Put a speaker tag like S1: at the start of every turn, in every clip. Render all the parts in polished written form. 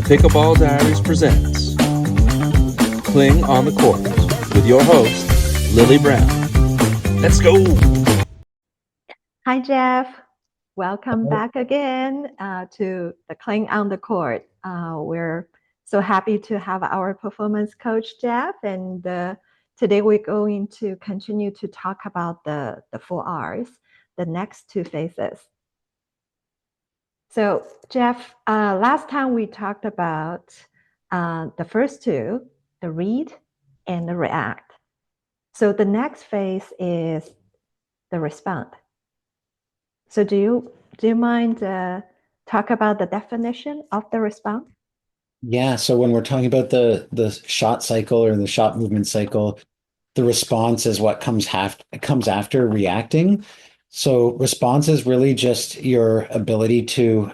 S1: Pickleball Diaries presents Cling on the Court with your host, Lily Brown. Let's go!
S2: Hi, Jeff. Welcome back again to the Cling on the Court. We're so happy to have our performance coach, Jeff, and today we're going to continue to talk about the 4Rs, the next two phases. So, Jeff, last time we talked about the first two, the read and the react. So the next phase is the respond. So do you mind talk about the definition of the respond?
S3: Yeah, so when we're talking about the shot cycle or the shot movement cycle, the response is what comes after reacting. So response is really just your ability to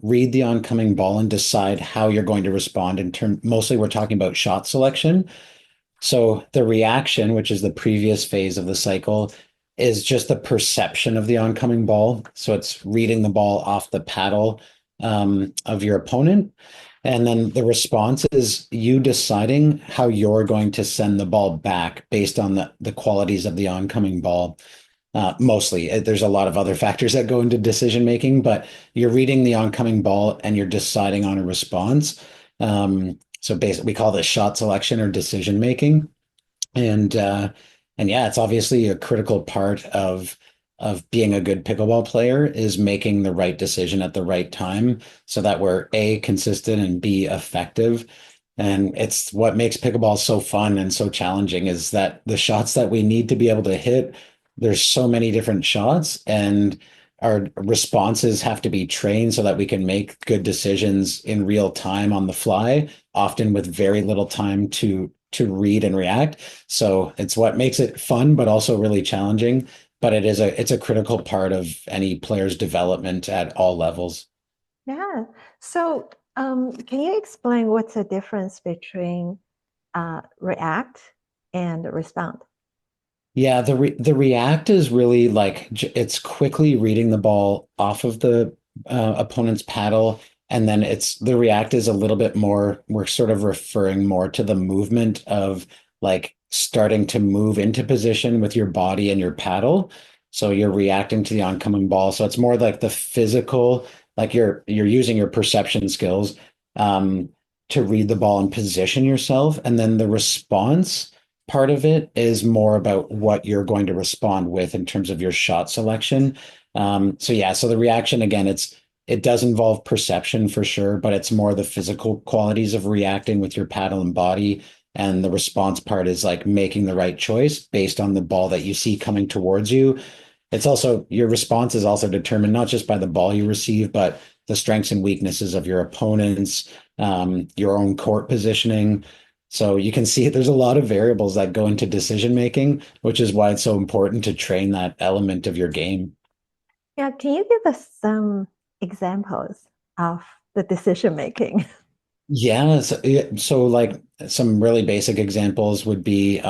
S3: read the oncoming ball and decide how you're going to respond mostly we're talking about shot selection. So the reaction, which is the previous phase of the cycle, is just the perception of the oncoming ball. So it's reading the ball off the paddle of your opponent. And then the response is you deciding how you're going to send the ball back based on the qualities of the oncoming ball. Mostly, there's a lot of other factors that go into decision making, but you're reading the oncoming ball and you're deciding on a response. So basically, we call this shot selection or decision making, and yeah, it's obviously a critical part of being a good pickleball player is making the right decision at the right time so that we're A, consistent, and B, effective. And it's what makes pickleball so fun and so challenging is that the shots that we need to be able to hit, there's so many different shots, and our responses have to be trained so that we can make good decisions in real time on the fly, often with very little time to read and react. So it's what makes it fun, but also really challenging. But it's a critical part of any player's development at all levels.
S2: Yeah. So can you explain what's the difference between react and respond?
S3: Yeah, the react is really like it's quickly reading the ball off of the opponent's paddle, and then the react is a little bit more. We're sort of referring more to the movement of like starting to move into position with your body and your paddle. So you're reacting to the oncoming ball. So it's more like the physical, like you're using your perception skills to read the ball and position yourself, and then the response part of it is more about what you're going to respond with in terms of your shot selection. So the reaction again, it does involve perception for sure, but it's more the physical qualities of reacting with your paddle and body. And the response part is like making the right choice based on the ball that you see coming towards you. It's also your response is also determined not just by the ball you receive, but the strengths and weaknesses of your opponents, your own court positioning. So you can see there's a lot of variables that go into decision making, which is why it's so important to train that element of your game.
S2: Yeah, can you give us some examples of the decision making?
S3: Yeah, so like some really basic examples would be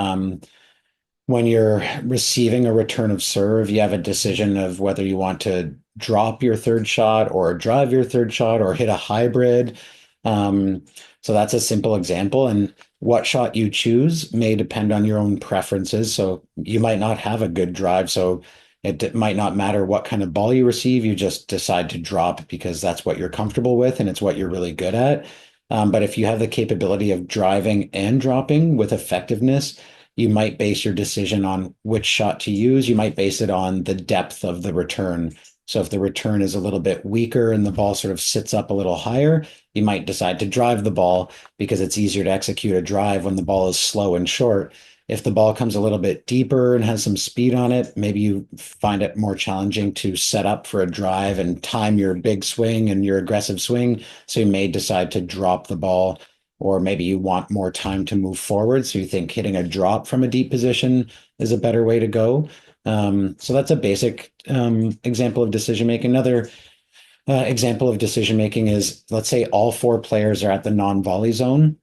S3: when you're receiving a return of serve, you have a decision of whether you want to drop your third shot or drive your third shot or hit a hybrid. So that's a simple example. And what shot you choose may depend on your own preferences. So you might not have a good drive. So it might not matter what kind of ball you receive. You just decide to drop because that's what you're comfortable with and it's what you're really good at. But if you have the capability of driving and dropping with effectiveness, you might base your decision on which shot to use. You might base it on the depth of the return. So if the return is a little bit weaker and the ball sort of sits up a little higher, you might decide to drive the ball because it's easier to execute a drive when the ball is slow and short. If the ball comes a little bit deeper and has some speed on it, maybe you find it more challenging to set up for a drive and time your big swing and your aggressive swing. So you may decide to drop the ball, or maybe you want more time to move forward. So you think hitting a drop from a deep position is a better way to go. So that's a basic example of decision making. Another example of decision making is, let's say all four players are at the non-volley zone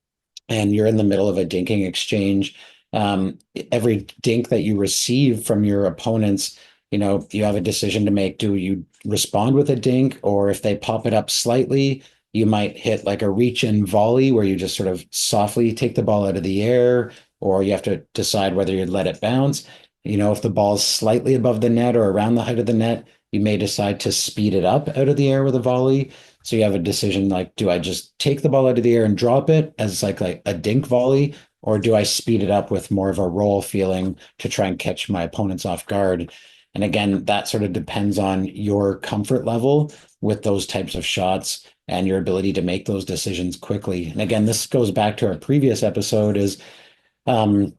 S3: and you're in the middle of a dinking exchange. Every dink that you receive from your opponents, you have a decision to make. Do you respond with a dink, or if they pop it up slightly, You might hit like a reach in volley where you just sort of softly take the ball out of the air, or you have to decide whether you let it bounce. If the ball's slightly above the net or around the height of the net, you may decide to speed it up out of the air with a volley. So you have a decision like, do I just take the ball out of the air and drop it as like a dink volley, or do I speed it up with more of a roll feeling to try and catch my opponents off guard? And again, that sort of depends on your comfort level with those types of shots and your ability to make those decisions quickly. And again, this goes back to our previous episode is um,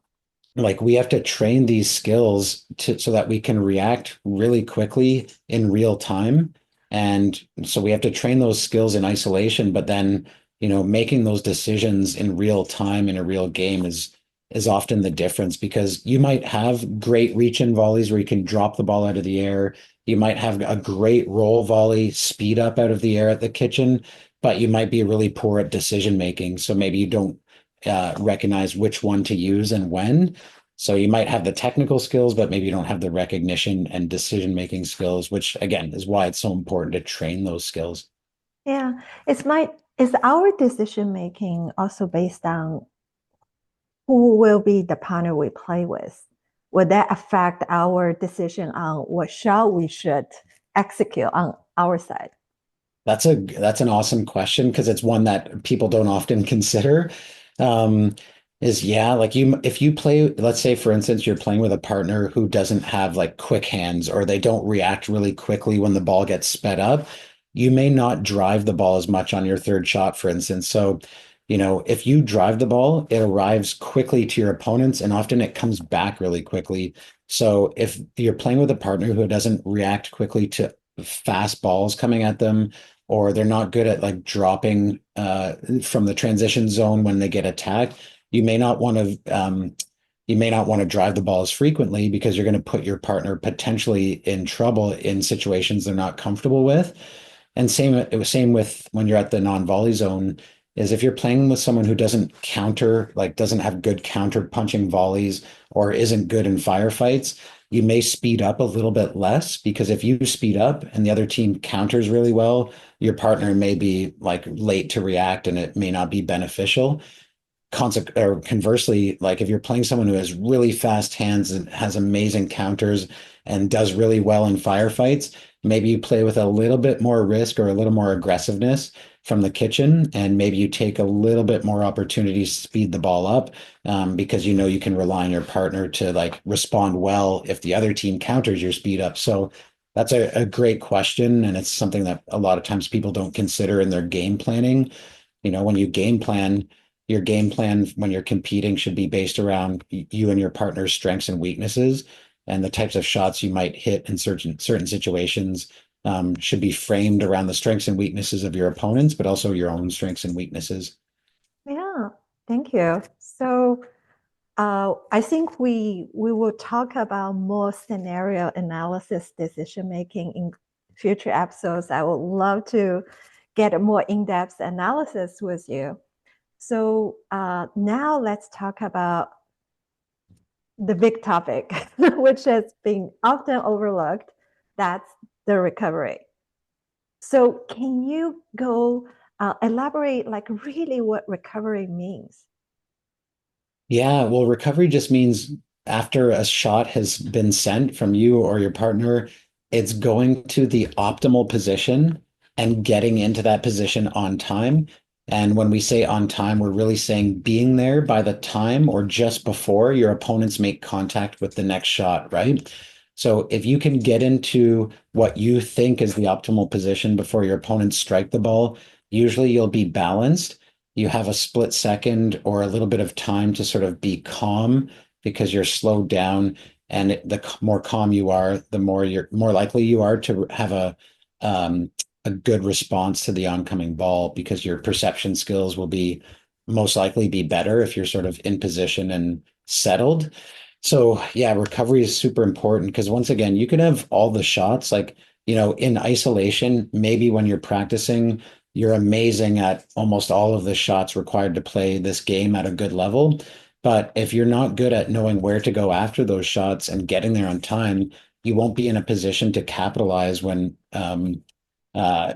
S3: like we have to train these skills so that we can react really quickly in real time. And so we have to train those skills in isolation, but then, making those decisions in real time in a real game is often the difference, because you might have great reach in volleys where you can drop the ball out of the air. You might have a great roll volley speed up out of the air at the kitchen, but you might be really poor at decision making. So maybe you don't recognize which one to use and when. So you might have the technical skills, but maybe you don't have the recognition and decision-making skills, which again is why it's so important to train those skills.
S2: Yeah, is our decision making also based on who will be the partner we play with? Will that affect our decision on what shot we should execute on our side?
S3: That's an awesome question, because it's one that people don't often consider. Like if you play, let's say for instance, you're playing with a partner who doesn't have like quick hands, or they don't react really quickly when the ball gets sped up, you may not drive the ball as much on your third shot, for instance. So, if you drive the ball, it arrives quickly to your opponents, and often it comes back really quickly. So if you're playing with a partner who doesn't react quickly to fast balls coming at them, or they're not good at like dropping from the transition zone when they get attacked, you may not want to drive the ball as frequently, because you're going to put your partner potentially in trouble in situations they're not comfortable with. And same with when you're at the non-volley zone, is if you're playing with someone who doesn't have good counter punching volleys, or isn't good in firefights, you may speed up a little bit less, because if you speed up and the other team counters really well, your partner may be like late to react, and it may not be beneficial. Or conversely, like if you're playing someone who has really fast hands and has amazing counters and does really well in firefights, maybe you play with a little bit more risk or a little more aggressiveness from the kitchen, and maybe you take a little bit more opportunity to speed the ball up, because you can rely on your partner to like respond well if the other team counters your speed up. So that's a great question, and it's something that a lot of times people don't consider in their game planning. When you game plan, your game plan when you're competing should be based around you and your partner's strengths and weaknesses, and the types of shots you might hit in certain situations should be framed around the strengths and weaknesses of your opponents, but also your own strengths and weaknesses.
S2: Yeah, thank you. So I think we will talk about more scenario analysis decision making in future episodes. I would love to get a more in-depth analysis with you. So now let's talk about the big topic, which has been often overlooked. That's the recovery. So can you go elaborate like really what recovery means?
S3: Yeah, well, recovery just means after a shot has been sent from you or your partner, it's going to the optimal position and getting into that position on time. And when we say on time, we're really saying being there by the time or just before your opponents make contact with the next shot, right? So if you can get into what you think is the optimal position before your opponents strike the ball, usually you'll be balanced. You have a split second or a little bit of time to sort of be calm, because you're slowed down, and the more calm you are, the more likely you are to have a good response to the oncoming ball, because your perception skills will be most likely be better if you're sort of in position and settled. So yeah, recovery is super important, because once again, you can have all the shots like, in isolation, maybe when you're practicing, you're amazing at almost all of the shots required to play this game at a good level. But if you're not good at knowing where to go after those shots and getting there on time, you won't be in a position to capitalize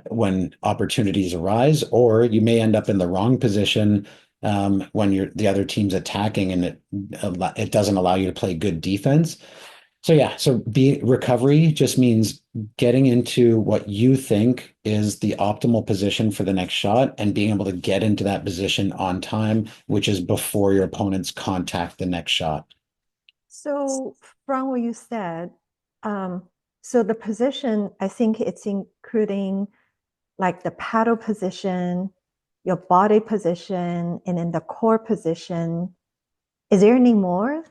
S3: when opportunities arise, or you may end up in the wrong position when the other team's attacking and it doesn't allow you to play good defense. So yeah, recovery just means getting into what you think is the optimal position for the next shot and being able to get into that position on time, which is before your opponents contact the next shot.
S2: So from what you said, so the position, I think it's including like the paddle position, your body position, and then the core position. Is there any more?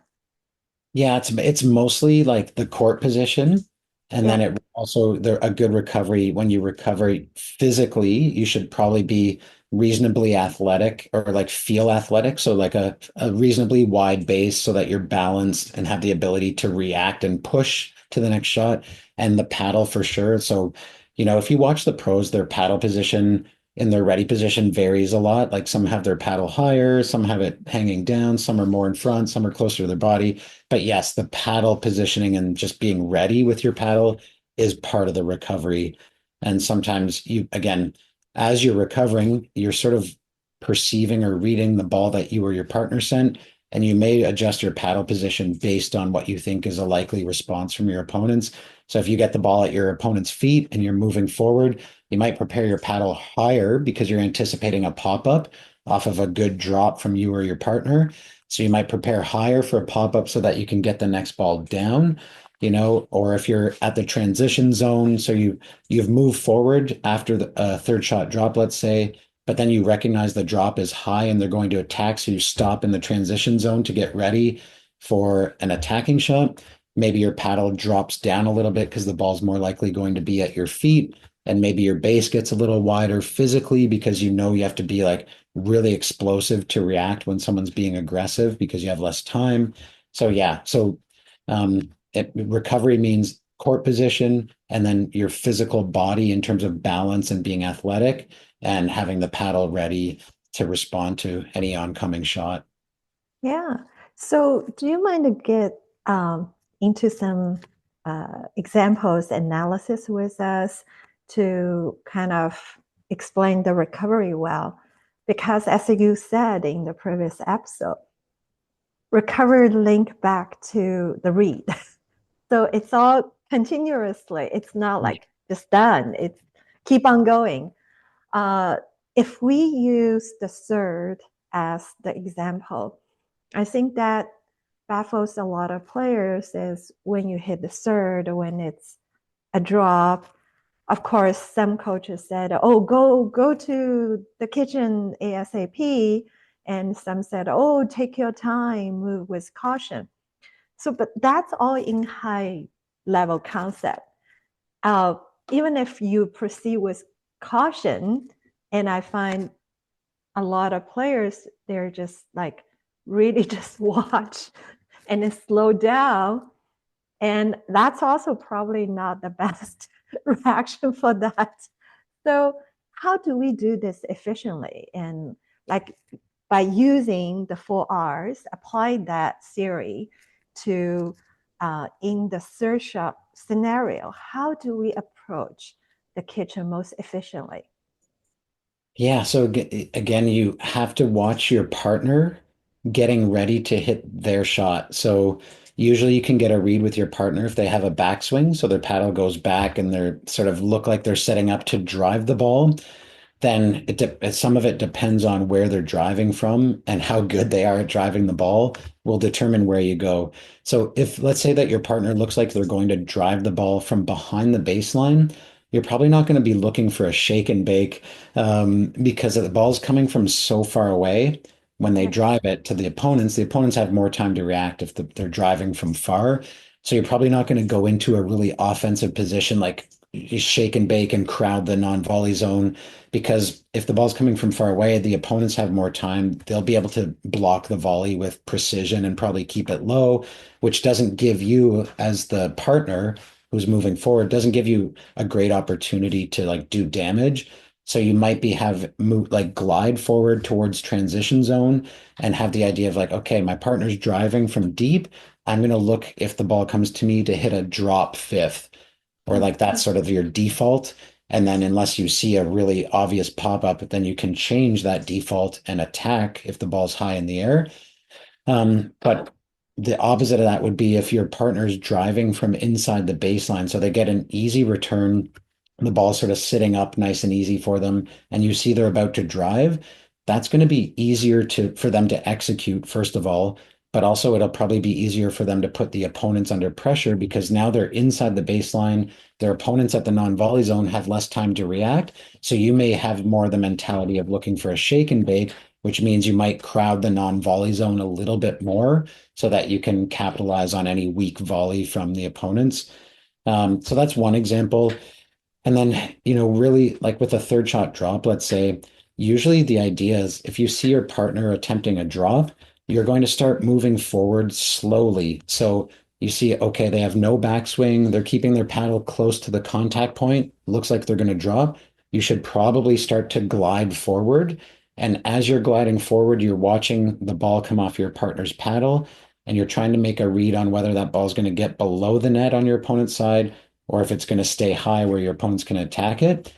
S3: Yeah, it's mostly like the court position, and then
S2: Yeah.
S3: it also a good recovery. When you recover physically, you should probably be reasonably athletic or like feel athletic. So like a reasonably wide base so that you're balanced and have the ability to react and push to the next shot. And the paddle for sure. So, if you watch the pros, their paddle position in their ready position varies a lot. Like some have their paddle higher, some have it hanging down, some are more in front, some are closer to their body. But yes, the paddle positioning and just being ready with your paddle is part of the recovery. And sometimes again, as you're recovering, you're sort of perceiving or reading the ball that you or your partner sent, and you may adjust your paddle position based on what you think is a likely response from your opponents. So if you get the ball at your opponent's feet and you're moving forward, you might prepare your paddle higher because you're anticipating a pop-up off of a good drop from you or your partner. So you might prepare higher for a pop-up so that you can get the next ball down, or if you're at the transition zone, so you've moved forward after the third shot drop, let's say, but then you recognize the drop is high and they're going to attack, so you stop in the transition zone to get ready for an attacking shot. Maybe your paddle drops down a little bit because the ball's more likely going to be at your feet, and maybe your base gets a little wider physically because you have to be like really explosive to react when someone's being aggressive because you have less time. So yeah, recovery means court position and then your physical body in terms of balance and being athletic and having the paddle ready to respond to any oncoming shot.
S2: Yeah. So do you mind to get into some examples, analysis with us to kind of explain the recovery well? Because as you said in the previous episode, recovery link back to the read. So it's all continuously. It's not like just done. It's keep on going. If we use the third as the example, I think that baffles a lot of players is when you hit the third, when it's a drop. Of course, some coaches said, "Oh, go to the kitchen ASAP," and some said, "Oh, take your time, move with caution." So, but that's all in high level concept. Uh, Even if you proceed with caution, and I find a lot of players, they're just like really just watch and then slow down. And that's also probably not the best reaction for that. So how do we do this efficiently? And like by using the 4 Rs, apply that theory to in the third shot scenario, how do we approach the kitchen most efficiently?
S3: Yeah, so again, you have to watch your partner getting ready to hit their shot. So usually you can get a read with your partner if they have a backswing, so their paddle goes back and they're sort of look like they're setting up to drive the ball. Then some of it depends on where they're driving from and how good they are at driving the ball will determine where you go. So if let's say that your partner looks like they're going to drive the ball from behind the baseline, you're probably not going to be looking for a shake and bake because the ball's coming from so far away. When they drive it to the opponents have more time to react if they're driving from far. So you're probably not going to go into a really offensive position like you shake and bake and crowd the non-volley zone, because if the ball's coming from far away, the opponents have more time. They'll be able to block the volley with precision and probably keep it low, which doesn't give you, as the partner who's moving forward, doesn't give you a great opportunity to like do damage. So you might like glide forward towards transition zone and have the idea of like, okay, my partner's driving from deep. I'm going to look if the ball comes to me to hit a drop fifth, or like that's sort of your default. And then unless you see a really obvious pop-up, then you can change that default and attack if the ball's high in the air. But the opposite of that would be if your partner's driving from inside the baseline, so they get an easy return, the ball's sort of sitting up nice and easy for them, and you see they're about to drive, that's going to be easier for them to execute, first of all, but also it'll probably be easier for them to put the opponents under pressure because now they're inside the baseline. Their opponents at the non-volley zone have less time to react. So you may have more the mentality of looking for a shake and bake, which means you might crowd the non-volley zone a little bit more so that you can capitalize on any weak volley from the opponents. So that's one example. And then, really like with a third shot drop, let's say, usually the idea is if you see your partner attempting a drop, you're going to start moving forward slowly. So you see, okay, they have no backswing. They're keeping their paddle close to the contact point. Looks like they're going to drop. You should probably start to glide forward. And as you're gliding forward, you're watching the ball come off your partner's paddle, and you're trying to make a read on whether that ball is going to get below the net on your opponent's side or if it's going to stay high where your opponents can attack it.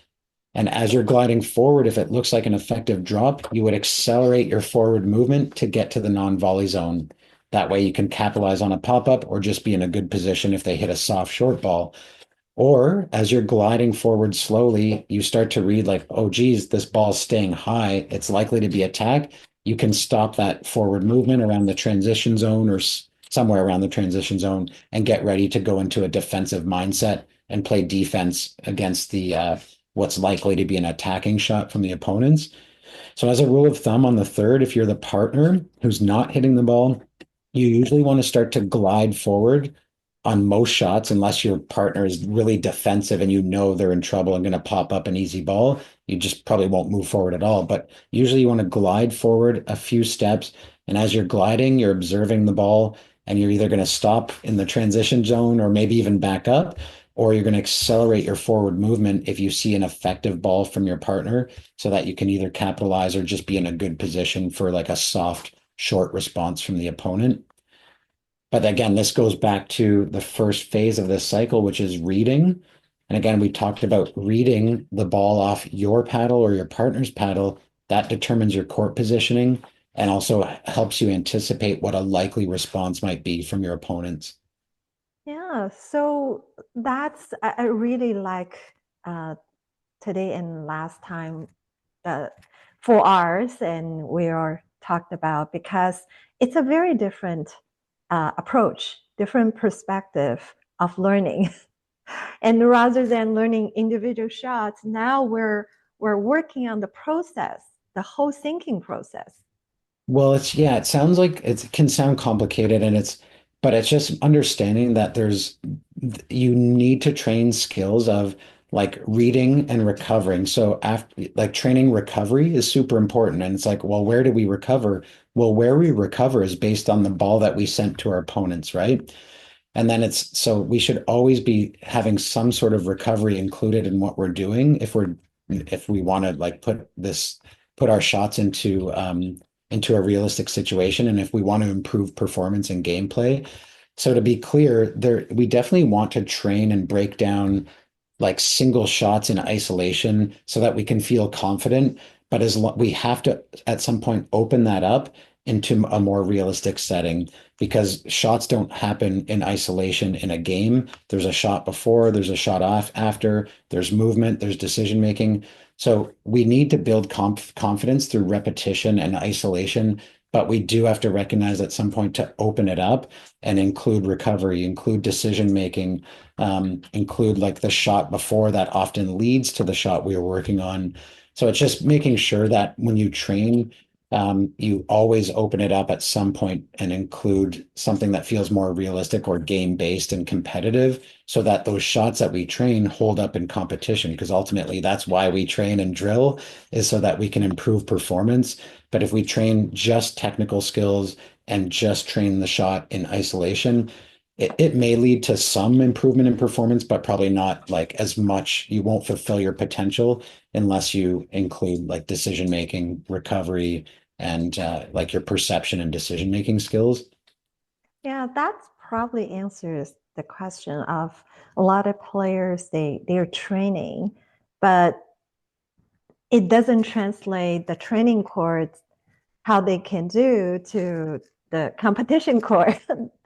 S3: And as you're gliding forward, if it looks like an effective drop, you would accelerate your forward movement to get to the non-volley zone. That way you can capitalize on a pop-up or just be in a good position if they hit a soft short ball. Or as you're gliding forward slowly, you start to read like, oh, geez, this ball's staying high. It's likely to be attacked. You can stop that forward movement around the transition zone or somewhere around the transition zone and get ready to go into a defensive mindset and play defense against the what's likely to be an attacking shot from the opponents. So as a rule of thumb on the third, if you're the partner who's not hitting the ball, you usually want to start to glide forward on most shots, unless your partner is really defensive and they're in trouble and going to pop up an easy ball. You just probably won't move forward at all. But usually you want to glide forward a few steps. And as you're gliding, you're observing the ball and you're either going to stop in the transition zone or maybe even back up, or you're going to accelerate your forward movement if you see an effective ball from your partner so that you can either capitalize or just be in a good position for like a soft, short response from the opponent. But again, this goes back to the first phase of this cycle, which is reading. And again, we talked about reading the ball off your paddle or your partner's paddle. That determines your court positioning and also helps you anticipate what a likely response might be from your opponents.
S2: Yeah, so I really like today and last time 4 hours, and we are talked about because it's a very different approach, different perspective of learning. And rather than learning individual shots, now we're working on the process, the whole thinking process.
S3: Well, it sounds like it can sound complicated but it's just understanding that you need to train skills of like reading and recovering. So after like training recovery is super important. And it's like, well, where do we recover? Well, where we recover is based on the ball that we sent to our opponents, right? And then so we should always be having some sort of recovery included in what we're doing if we want to like put our shots into a realistic situation and if we want to improve performance and gameplay. So to be clear, we definitely want to train and break down like single shots in isolation so that we can feel confident. But we have to at some point open that up into a more realistic setting because shots don't happen in isolation in a game. There's a shot before, there's a shot off after, there's movement, there's decision making. So we need to build confidence through repetition and isolation, but we do have to recognize at some point to open it up and include recovery, include decision making, include like the shot before that often leads to the shot we are working on. So it's just making sure that when you train, you always open it up at some point and include something that feels more realistic or game-based and competitive so that those shots that we train hold up in competition. Because ultimately, that's why we train and drill is so that we can improve performance. But if we train just technical skills and just train the shot in isolation, it may lead to some improvement in performance, but probably not like as much. You won't fulfill your potential unless you include like decision making, recovery, and like your perception and decision making skills.
S2: Yeah, that probably answers the question of a lot of players, they're training but it doesn't translate the training courts how they can do to the competition court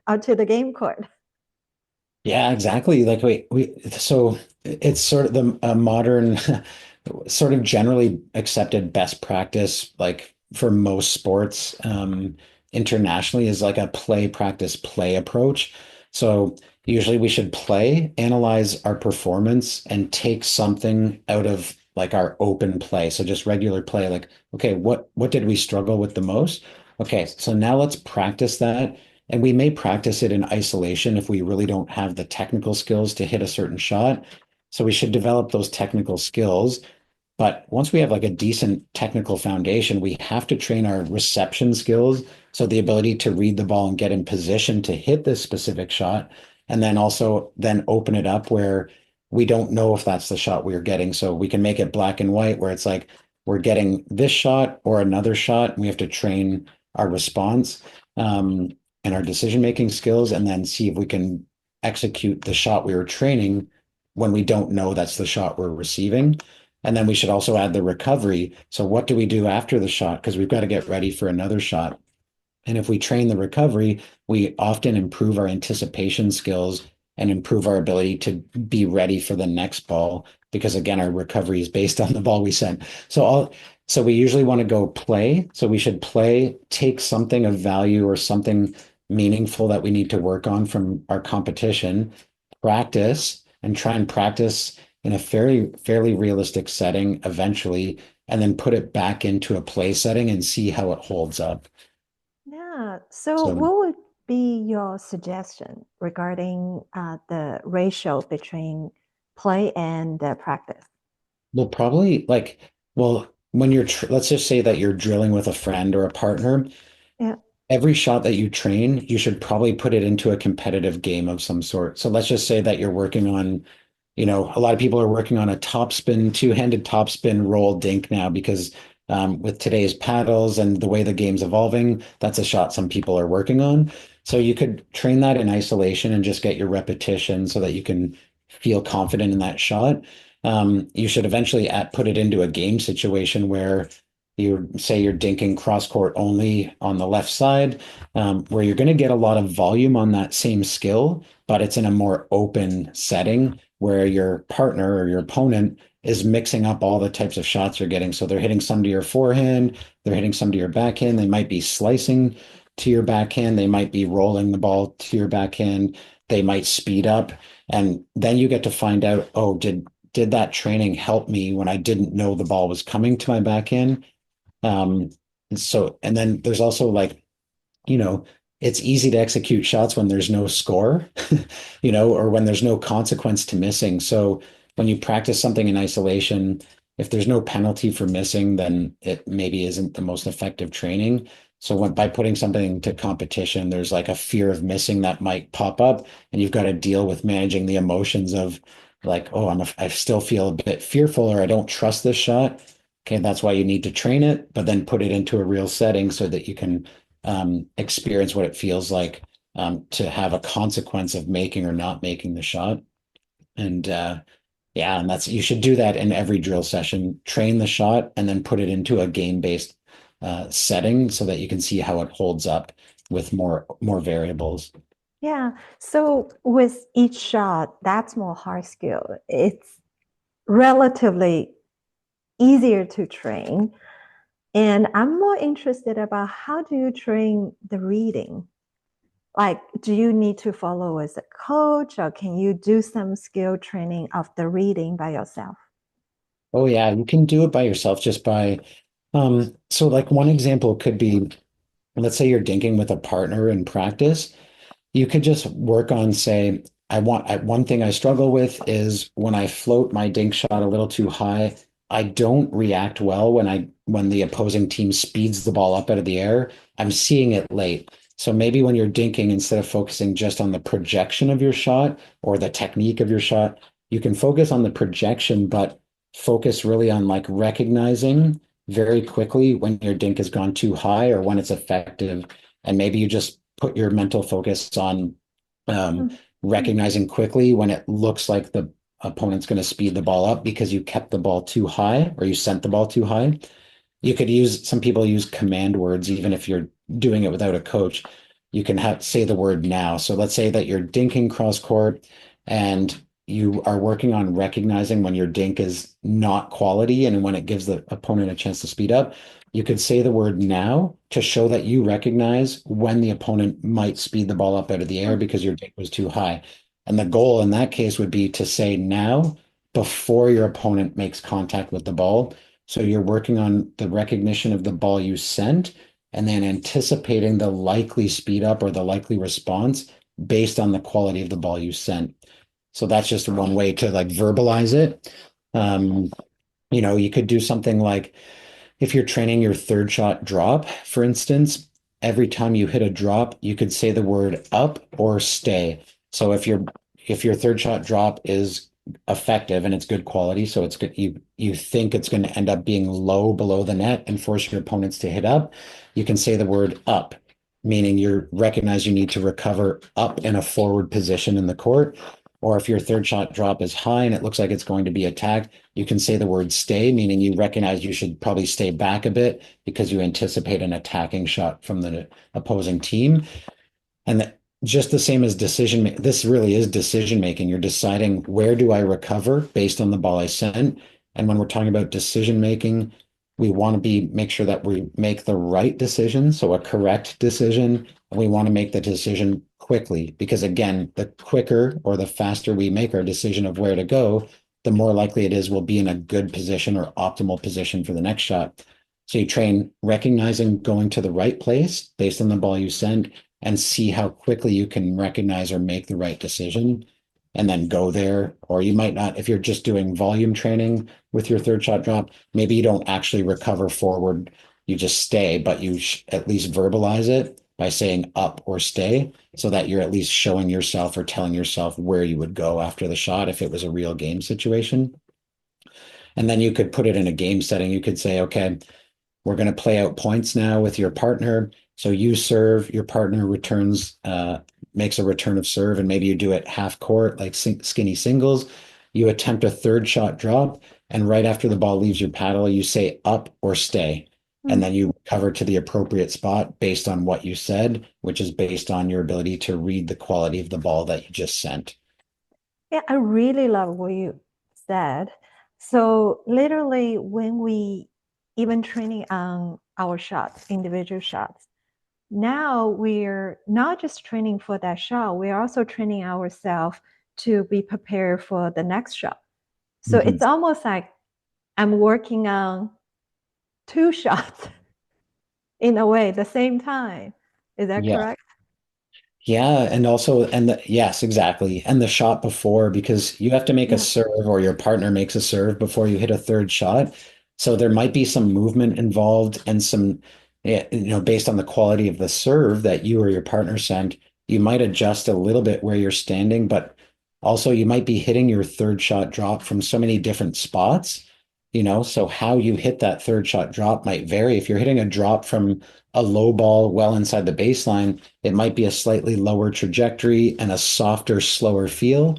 S2: or to the game court.
S3: Yeah, exactly. Like so it's sort of the modern, sort of generally accepted best practice, like for most sports, internationally is like a play, practice, play approach. So usually we should play, analyze our performance, and take something out of like our open play. So just regular play, like, okay, what did we struggle with the most? Okay, so now let's practice that, and we may practice it in isolation if we really don't have the technical skills to hit a certain shot. So we should develop those technical skills. But once we have like a decent technical foundation, we have to train our reception skills. So the ability to read the ball and get in position to hit this specific shot. And then also then open it up where we don't know if that's the shot we are getting. So we can make it black and white where it's like we're getting this shot or another shot. And we have to train our response. And our decision-making skills, and then see if we can execute the shot we were training when we don't know that's the shot we're receiving. And then we should also add the recovery. So what do we do after the shot? Because we've got to get ready for another shot. And if we train the recovery, we often improve our anticipation skills and improve our ability to be ready for the next ball. Because again, our recovery is based on the ball we sent. So we usually want to go play. So we should play, take something of value or something meaningful that we need to work on from our competition, practice, and try and practice in a fairly realistic setting eventually, and then put it back into a play setting and see how it holds up.
S2: Yeah. So,
S3: So,
S2: what would be your suggestion regarding the ratio between play and practice?
S3: we'll probably like, well, when let's just say that you're drilling with a friend or a partner,
S2: Yeah.
S3: every shot that you train, you should probably put it into a competitive game of some sort. So let's just say that you're working on, a lot of people are working on a topspin, two-handed topspin roll dink now because with today's paddles and the way the game's evolving, that's a shot some people are working on. So you could train that in isolation and just get your repetition so that you can feel confident in that shot. You should eventually put it into a game situation where you say you're dinking cross court only on the left side, where you're going to get a lot of volume on that same skill, but it's in a more open setting where your partner or your opponent is mixing up all the types of shots you're getting. So they're hitting some to your forehand, they're hitting some to your backhand, they might be slicing to your backhand, they might be rolling the ball to your backhand, they might speed up. And then you get to find out, oh, did that training help me when I didn't know the ball was coming to my backhand? And then there's also like, you know, it's easy to execute shots when there's no score, or when there's no consequence to missing. So when you practice something in isolation, if there's no penalty for missing, then it maybe isn't the most effective training. So by putting something to competition, there's like a fear of missing that might pop up, and you've got to deal with managing the emotions of like, oh, I still feel a bit fearful, or I don't trust this shot. Okay, that's why you need to train it, but then put it into a real setting so that you can experience what it feels like to have a consequence of making or not making the shot. And yeah, and you should do that in every drill session. Train the shot and then put it into a game-based setting so that you can see how it holds up with more variables.
S2: Yeah. So with each shot, that's more hard skill. It's relatively easier to train. And I'm more interested about how do you train the reading? Like, do you need to follow as a coach, or can you do some skill training of the reading by yourself?
S3: Oh yeah, you can do it by yourself just by so like one example could be, let's say you're dinking with a partner in practice. You could just work on, say, one thing I struggle with is when I float my dink shot a little too high, I don't react well when the opposing team speeds the ball up out of the air. I'm seeing it late. So maybe when you're dinking, instead of focusing just on the projection of your shot or the technique of your shot, you can focus on the projection, but focus really on like recognizing very quickly when your dink has gone too high or when it's effective. And maybe you just put your mental focus on
S2: Mm.
S3: recognizing quickly when it looks like the opponent's going to speed the ball up because you kept the ball too high or you sent the ball too high. Some people use command words, even if you're doing it without a coach. You can say the word now. So let's say that you're dinking cross court and you are working on recognizing when your dink is not quality and when it gives the opponent a chance to speed up. You could say the word now to show that you recognize when the opponent might speed the ball up out of the air because your dink was too high. And the goal in that case would be to say now before your opponent makes contact with the ball. So you're working on the recognition of the ball you sent and then anticipating the likely speed up or the likely response based on the quality of the ball you sent. So that's just one way to like verbalize it. You could do something like if you're training your third shot drop, for instance, every time you hit a drop, you could say the word up or stay. So if your third shot drop is effective and it's good quality, so it's good, you think it's going to end up being low below the net and force your opponents to hit up, you can say the word up, meaning you recognize you need to recover up in a forward position in the court. Or if your third shot drop is high and it looks like it's going to be attacked, you can say the word stay, meaning you recognize you should probably stay back a bit because you anticipate an attacking shot from the opposing team. And just the same as this really is decision making. You're deciding where do I recover based on the ball I sent. And when we're talking about decision making, we want to make sure that we make the right decision, so a correct decision. And we want to make the decision quickly because again, the quicker or the faster we make our decision of where to go, the more likely it is we'll be in a good position or optimal position for the next shot. So you train recognizing going to the right place based on the ball you sent and see how quickly you can recognize or make the right decision and then go there. Or you might not, if you're just doing volume training with your third shot drop, maybe you don't actually recover forward. You just stay, but you at least verbalize it by saying up or stay so that you're at least showing yourself or telling yourself where you would go after the shot if it was a real game situation. And then you could put it in a game setting. You could say, okay, we're going to play out points now with your partner. So you serve, your partner returns, makes a return of serve, and maybe you do it half court, like skinny singles. You attempt a third shot drop, and right after the ball leaves your paddle, you say up or stay. And then you recover to the appropriate spot based on what you said, which is based on your ability to read the quality of the ball that you just sent.
S2: Yeah, I really love what you said. So literally when we even training on our shots, individual shots, now we're not just training for that shot, we're also training ourselves to be prepared for the next shot. So it's almost like I'm working on two shots in a way at the same time. Is that
S3: Yeah.
S2: correct?
S3: Yeah, and also, yes, exactly. And the shot before, because you have to make a serve or your partner makes a serve before you hit a third shot. So there might be some movement involved and some, based on the quality of the serve that you or your partner sent, you might adjust a little bit where you're standing, but also you might be hitting your third shot drop from so many different spots, so how you hit that third shot drop might vary. If you're hitting a drop from a low ball well inside the baseline, it might be a slightly lower trajectory and a softer, slower feel.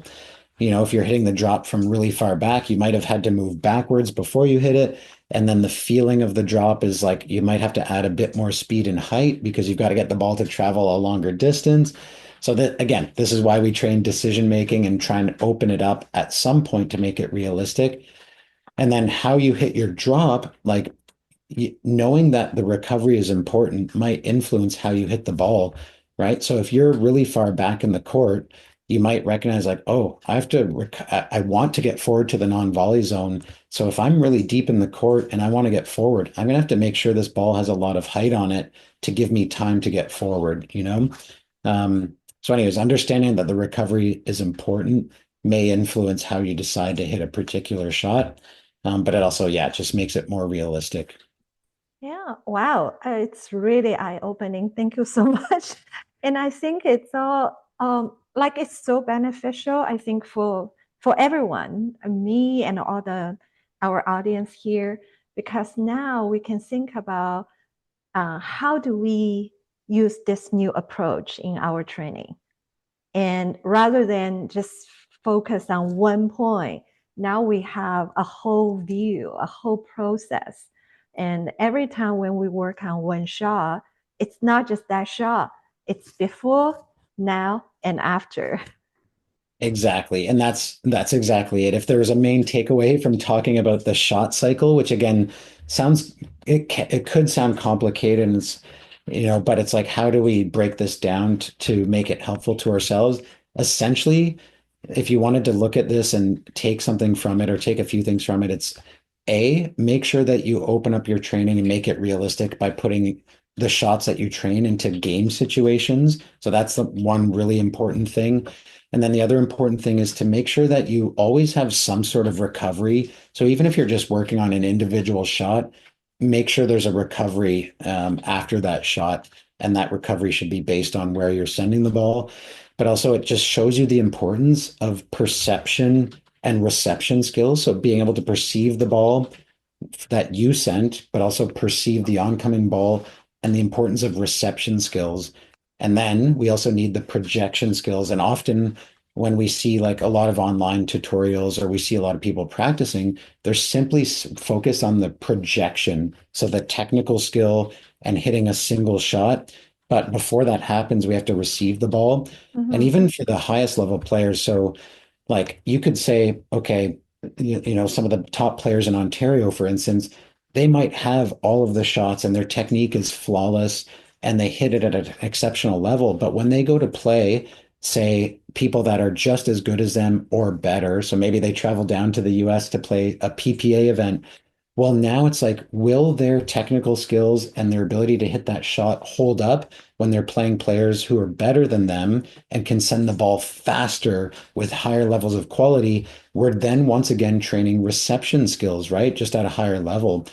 S3: If you're hitting the drop from really far back, you might have had to move backwards before you hit it. And then the feeling of the drop is like you might have to add a bit more speed and height because you've got to get the ball to travel a longer distance. So that, again, this is why we train decision making and try and open it up at some point to make it realistic. And then how you hit your drop, like knowing that the recovery is important might influence how you hit the ball, right? So if you're really far back in the court, you might recognize like, oh, I want to get forward to the non-volley zone. So if I'm really deep in the court and I want to get forward, I'm gonna have to make sure this ball has a lot of height on it to give me time to get forward, So anyways, understanding that the recovery is important may influence how you decide to hit a particular shot. But it also, it just makes it more realistic.
S2: Yeah, wow. It's really eye-opening. Thank you so much. And I think it's all like it's so beneficial, I think, for everyone, me and all our audience here, because now we can think about how do we use this new approach in our training. And rather than just focus on one point. Now we have a whole view, a whole process. And every time when we work on one shot, it's not just that shot, it's before, now, and after.
S3: Exactly. And that's exactly it. If there was a main takeaway from talking about the shot cycle, which again sounds it could sound complicated and it's but it's like how do we break this down to make it helpful to ourselves? Essentially, if you wanted to look at this and take something from it or take a few things from it, it's make sure that you open up your training and make it realistic by putting the shots that you train into game situations. So that's the one really important thing. And then the other important thing is to make sure that you always have some sort of recovery. So even if you're just working on an individual shot, make sure there's a recovery after that shot. And that recovery should be based on where you're sending the ball. But also, it just shows you the importance of perception and reception skills. So being able to perceive the ball that you sent, but also perceive the oncoming ball and the importance of reception skills. And then we also need the projection skills. And often when we see like a lot of online tutorials or we see a lot of people practicing, they're simply focused on the projection. So the technical skill and hitting a single shot. But before that happens, we have to receive the ball. And even for the highest level players, so like you could say, okay, some of the top players in Ontario, for instance, they might have all of the shots and their technique is flawless and they hit it at an exceptional level. But when they go to play, say people that are just as good as them or better, so maybe they travel down to the US to play a PPA event. Well, now it's like, will their technical skills and their ability to hit that shot hold up when they're playing players who are better than them and can send the ball faster with higher levels of quality? We're then once again training reception skills, right? Just at a higher level.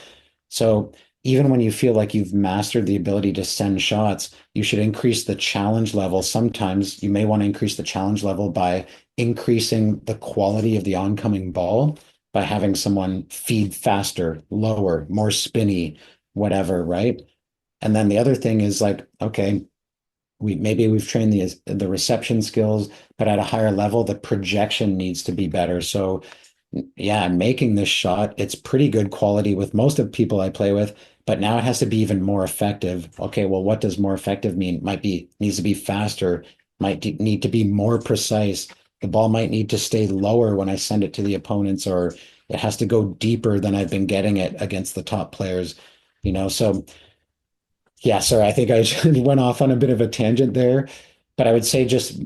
S3: So even when you feel like you've mastered the ability to send shots, you should increase the challenge level. Sometimes you may want to increase the challenge level by increasing the quality of the oncoming ball by having someone feed faster, lower, more spinny, whatever, right? And then the other thing is like, okay, we've trained the reception skills, but at a higher level, the projection needs to be better. So yeah, making this shot, it's pretty good quality with most of people I play with, but now it has to be even more effective. Okay, well, what does more effective mean? Needs to be faster, need to be more precise. The ball might need to stay lower when I send it to the opponents, or it has to go deeper than I've been getting it against the top players, So yeah, sorry, I think I went off on a bit of a tangent there, but I would say just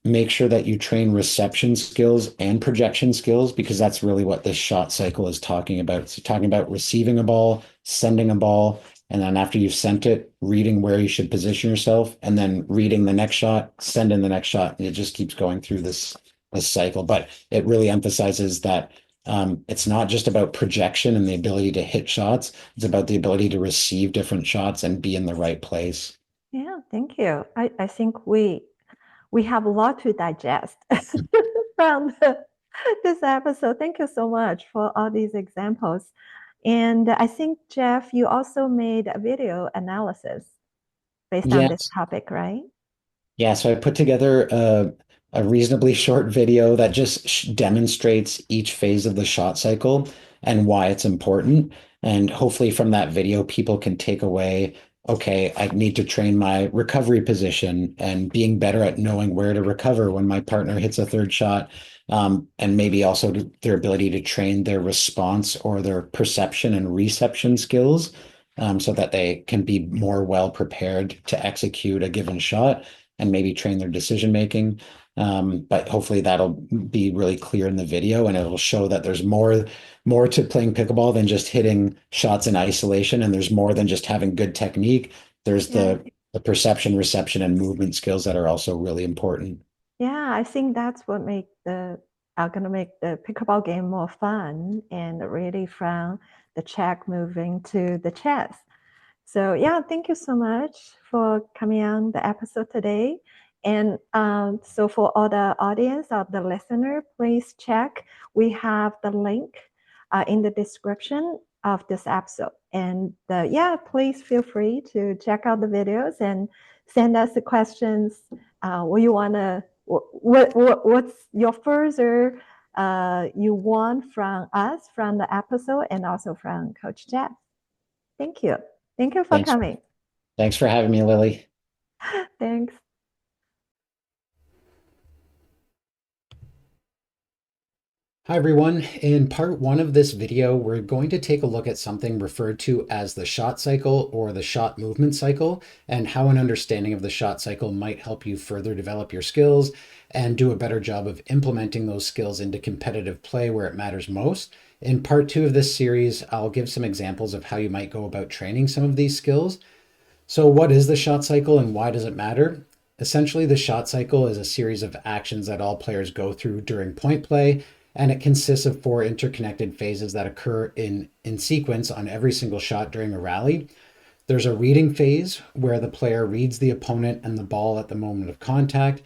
S3: make sure that you train reception skills and projection skills because that's really what this shot cycle is talking about. It's talking about receiving a ball, sending a ball, and then after you've sent it, reading where you should position yourself, and then reading the next shot, sending the next shot, and it just keeps going through this cycle. But it really emphasizes that it's not just about projection and the ability to hit shots. It's about the ability to receive different shots and be in the right place.
S2: Yeah, thank you. I think we have a lot to digest from this episode. Thank you so much for all these examples. And I think, Jeff, you also made a video analysis based on this
S3: Yes.
S2: topic, right?
S3: Yeah, so I put together a reasonably short video that just demonstrates each phase of the shot cycle and why it's important. And hopefully from that video, people can take away, okay, I need to train my recovery position and being better at knowing where to recover when my partner hits a third shot. And maybe also their ability to train their response or their perception and reception skills, so that they can be more well prepared to execute a given shot and maybe train their decision making. But hopefully that'll be really clear in the video and it'll show that there's more to playing pickleball than just hitting shots in isolation. And there's more than just having good technique. There's the perception, reception, and movement skills that are also really important.
S2: Yeah, I think that's what make the are gonna make the pickleball game more fun and really from the check moving to the chess. So yeah, thank you so much for coming on the episode today. And so for all the audience or the listener, please check. We have the link in the description of this episode. And yeah, please feel free to check out the videos and send us the questions what what's your further you want from us, from the episode, and also from Coach Jeff? Thank you. Thank you for
S3: Thanks.
S2: coming.
S3: Thanks for having me, Lily.
S2: Thanks.
S3: Hi everyone. In part one of this video, we're going to take a look at something referred to as the shot cycle or the shot movement cycle, and how an understanding of the shot cycle might help you further develop your skills and do a better job of implementing those skills into competitive play where it matters most. In part two of this series, I'll give some examples of how you might go about training some of these skills. So what is the shot cycle and why does it matter? Essentially, the shot cycle is a series of actions that all players go through during point play, and it consists of 4 interconnected phases that occur in sequence on every single shot during a rally. There's a reading phase where the player reads the opponent and the ball at the moment of contact,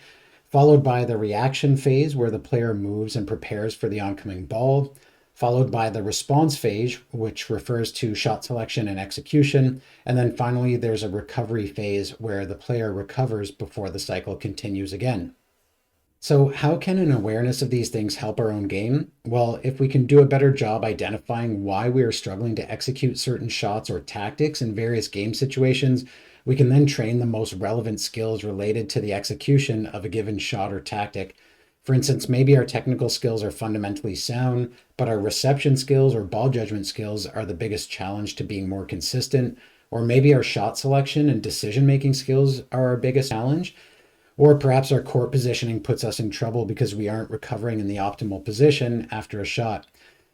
S3: followed by the reaction phase where the player moves and prepares for the oncoming ball, followed by the response phase, which refers to shot selection and execution. And then finally, there's a recovery phase where the player recovers before the cycle continues again. So how can an awareness of these things help our own game? Well, if we can do a better job identifying why we are struggling to execute certain shots or tactics in various game situations, we can then train the most relevant skills related to the execution of a given shot or tactic. For instance, maybe our technical skills are fundamentally sound, but our reception skills or ball judgment skills are the biggest challenge to being more consistent. Or maybe our shot selection and decision-making skills are our biggest challenge. Or perhaps our court positioning puts us in trouble because we aren't recovering in the optimal position after a shot.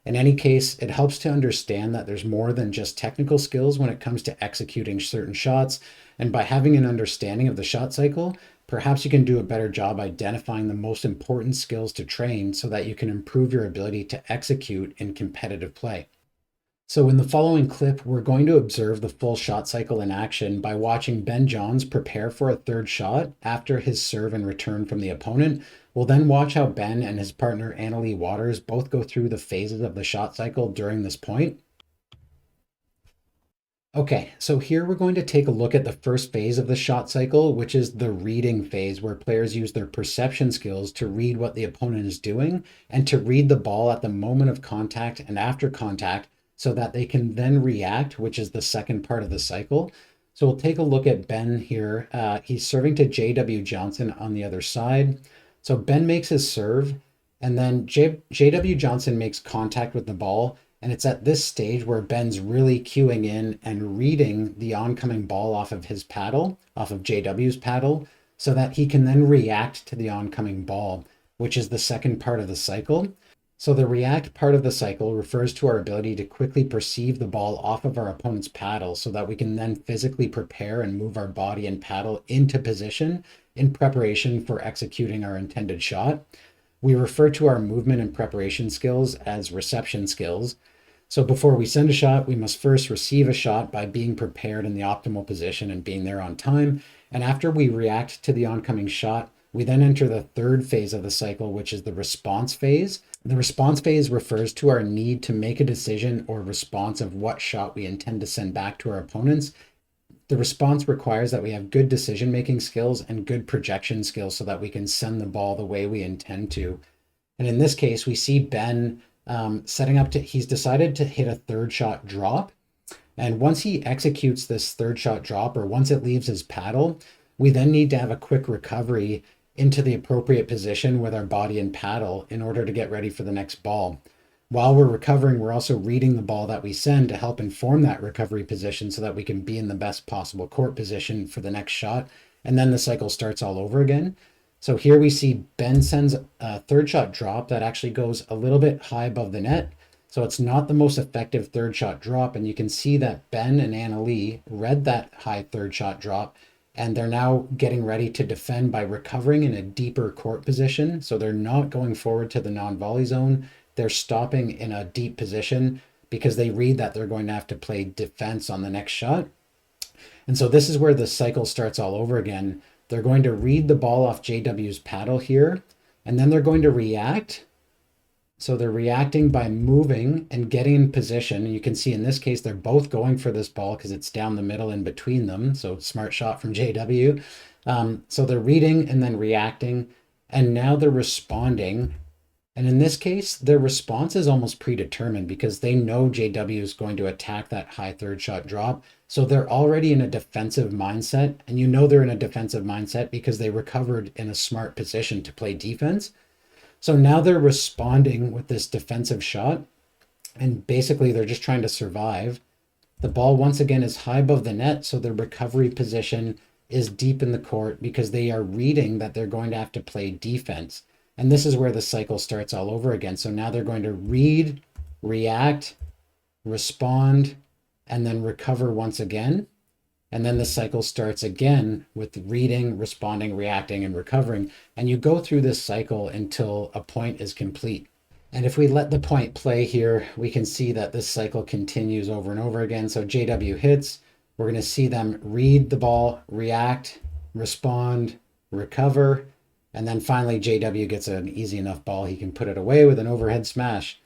S3: In any case, it helps to understand that there's more than just technical skills when it comes to executing certain shots. And by having an understanding of the shot cycle, perhaps you can do a better job identifying the most important skills to train so that you can improve your ability to execute in competitive play. So in the following clip, we're going to observe the full shot cycle in action by watching Ben Johns prepare for a third shot after his serve and return from the opponent. We'll then watch how Ben and his partner Annalie Waters both go through the phases of the shot cycle during this point. Okay, so here we're going to take a look at the first phase of the shot cycle, which is the reading phase, where players use their perception skills to read what the opponent is doing and to read the ball at the moment of contact and after contact, so that they can then react, which is the second part of the cycle. So we'll take a look at Ben here. He's serving to J.W. Johnson on the other side. So Ben makes his serve, and then J.W. Johnson makes contact with the ball. And it's at this stage where Ben's really cueing in and reading the oncoming ball off of his paddle, off of JW's paddle, so that he can then react to the oncoming ball, which is the second part of the cycle. So the react part of the cycle refers to our ability to quickly perceive the ball off of our opponent's paddle so that we can then physically prepare and move our body and paddle into position in preparation for executing our intended shot. We refer to our movement and preparation skills as reception skills. So before we send a shot, we must first receive a shot by being prepared in the optimal position and being there on time. And after we react to the oncoming shot, we then enter the third phase of the cycle, which is the response phase. The response phase refers to our need to make a decision or response of what shot we intend to send back to our opponents. The response requires that we have good decision-making skills and good projection skills so that we can send the ball the way we intend to. And in this case, we see Ben setting up he's decided to hit a third shot drop. And once he executes this third shot drop, or once it leaves his paddle, we then need to have a quick recovery into the appropriate position with our body and paddle in order to get ready for the next ball. While we're recovering, we're also reading the ball that we send to help inform that recovery position so that we can be in the best possible court position for the next shot. And then the cycle starts all over again. So here we see Ben sends a third shot drop that actually goes a little bit high above the net. So it's not the most effective third shot drop. And you can see that Ben and Annalie read that high third shot drop, and they're now getting ready to defend by recovering in a deeper court position. So they're not going forward to the non-volley zone. They're stopping in a deep position because they read that they're going to have to play defense on the next shot. And so this is where the cycle starts all over again. They're going to read the ball off JW's paddle here, and then they're going to react. So they're reacting by moving and getting in position. And you can see in this case, they're both going for this ball because it's down the middle in between them. So smart shot from JW. So they're reading and then reacting. and now they're responding. And in this case, their response is almost predetermined because they know JW is going to attack that high third shot drop. So they're already in a defensive mindset. And you know they're in a defensive mindset because they recovered in a smart position to play defense. So now they're responding with this defensive shot. And basically, they're just trying to survive. The ball, once again, is high above the net. So their recovery position is deep in the court because they are reading that they're going to have to play defense. And this is where the cycle starts all over again. So now they're going to read, react, respond, and then recover once again. And then the cycle starts again with reading, responding, reacting, and recovering. And you go through this cycle until a point is complete. And if we let the point play here, we can see that this cycle continues over and over again. So JW hits, we're going to see them read the ball, react, respond, recover, and then finally JW gets an easy enough ball. He can put it away with an overhead smash.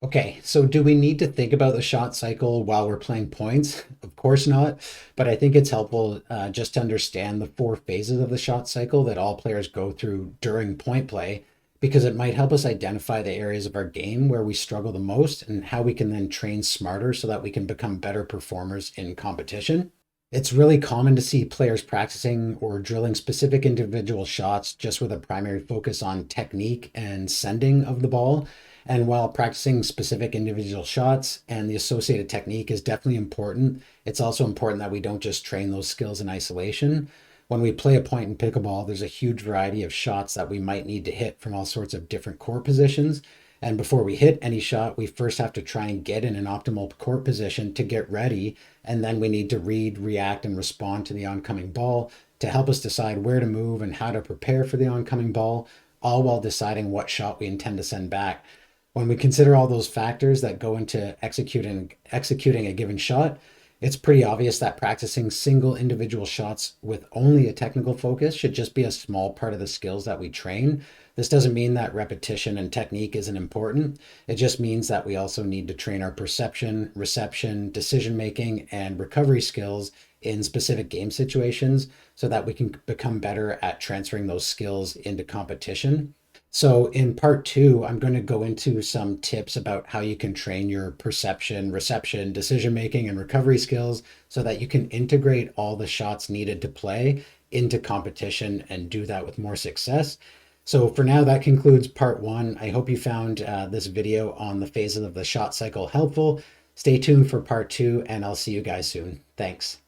S3: Okay, so do we need to think about the shot cycle while we're playing points? Of course not, but I think it's helpful just to understand the 4 phases of the shot cycle that all players go through during point play, because it might help us identify the areas of our game where we struggle the most and how we can then train smarter so that we can become better performers in competition. It's really common to see players practicing or drilling specific individual shots just with a primary focus on technique and sending of the ball. And while practicing specific individual shots and the associated technique is definitely important, it's also important that we don't just train those skills in isolation. When we play a point in pickleball, there's a huge variety of shots that we might need to hit from all sorts of different court positions. And before we hit any shot, we first have to try and get in an optimal court position to get ready. And then we need to read, react, and respond to the oncoming ball to help us decide where to move and how to prepare for the oncoming ball, all while deciding what shot we intend to send back. When we consider all those factors that go into executing a given shot, it's pretty obvious that practicing single individual shots with only a technical focus should just be a small part of the skills that we train. This doesn't mean that repetition and technique isn't important. It just means that we also need to train our perception, reception, decision-making, and recovery skills in specific game situations so that we can become better at transferring those skills into competition. So in part 2, I'm going to go into some tips about how you can train your perception, reception, decision-making, and recovery skills so that you can integrate all the shots needed to play into competition and do that with more success. So for now, that concludes part 1. I hope you found this video on the phases of the shot cycle helpful. Stay tuned for part 2, and I'll see you guys soon. Thanks.